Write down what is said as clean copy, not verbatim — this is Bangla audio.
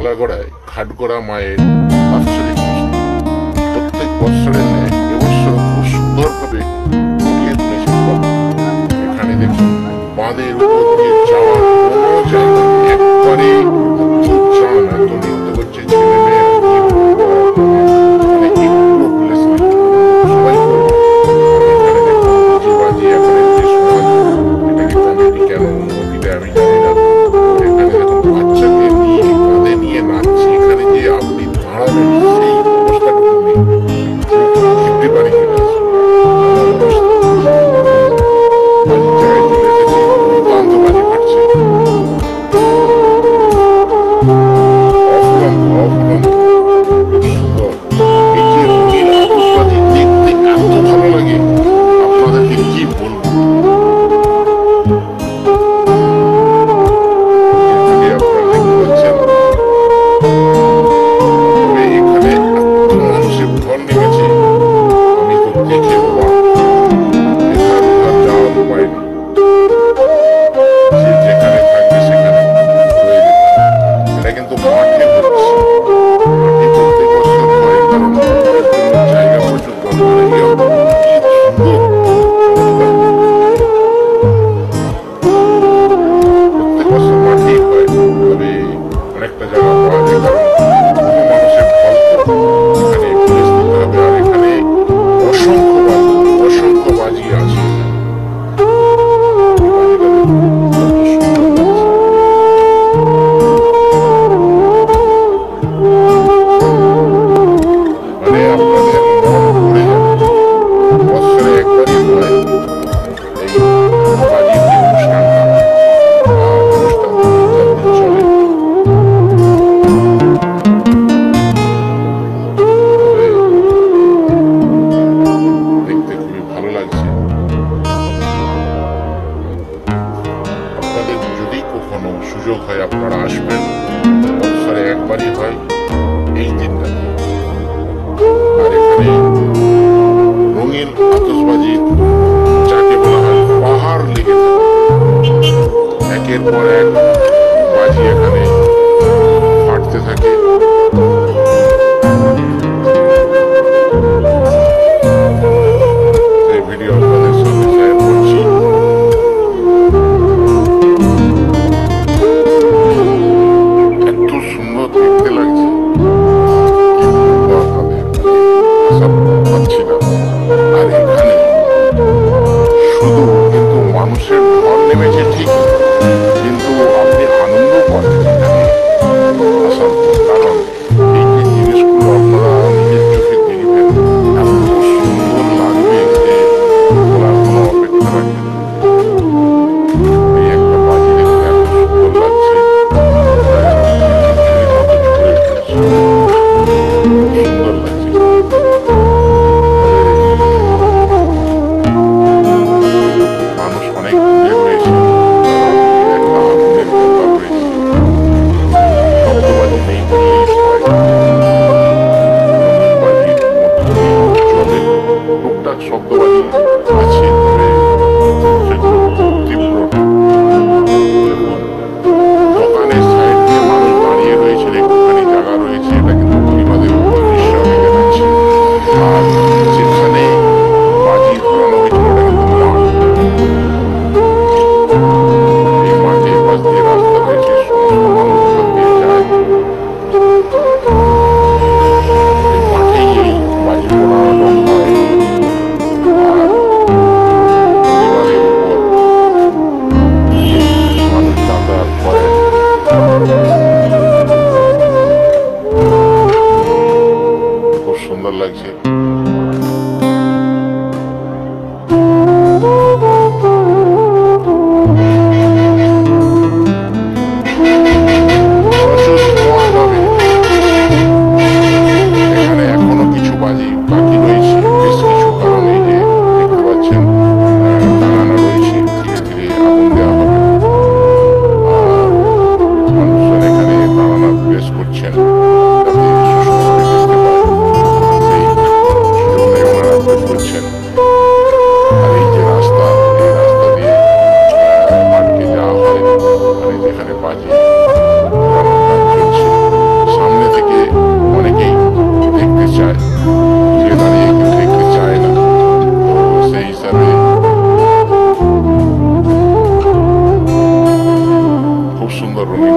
আগাগোড়ায় ঘাটগড়া মায়ের বাৎসরিক অনুষ্ঠান। প্রত্যেক বৎসরের ন্যায় এবছর খুব সুন্দরভাবে ফুটিয়ে তুলেছেন বাবা। এখানে দেখুন বাঁধের উপর দিয়ে যাওয়ার কোনো জায়গা নেই, একবারে চান এত নৃত্য করছে ছেলে মেয়ে, সবাই বাজি এখন এটাকে কমেডি কেন অনুমতি দেয় আমি জানি না। এখানে দেখুন বাচ্চাকে নিয়ে কাঁধে নিয়ে নাচছে, এখানে যে আপনি দাঁড়াবেন সেই অবস্থাটুকু নেই, ফিরতে পারি কিনা জায়গায় চলে এসেছি, দুর্দান্ত বাজি ফাটছে, অফুরন্ত অফুরন্ত সুন্দর। এই যে রঙিন আতশবাজি দেখতে এত ভালো লাগে, আপনাদেরকে কি বলবো। অনেকটা জায়গা পাওয়া যায়, কারণ বহু মানুষের ফল এখানে পুলিশ দিতে হবে। আর এখানে অসংখ্য বাজি আছে। মানে আপনাদের মন ভরে যাবে। বছরে একবারই হয় এই বাজির যে অনুষ্ঠানটা চলে। দেখতে খুবই ভালো লাগছে। আপনাদের যদি কখনো সুযোগ হয় আপনারা আসবেন, বছরে একবারই হয় এই দিনটাতে। আর এখানে রঙিন আতশবাজি যাকে বলা হয় পাহাড় লেগে থাকে, একের পর এক বাজি এখানে ফাটতে থাকে। এই ভিডিও আপনাদের সাথে শেয়ার করছি। এত সুন্দর দেখতে লাগছে, পাচ্ছি না। আর এখানে শুধু কিন্তু মানুষের ঢল নেমেছে ঠিক, কিন্তু আপনি আনন্দ পাচ্ছেন। রঙিন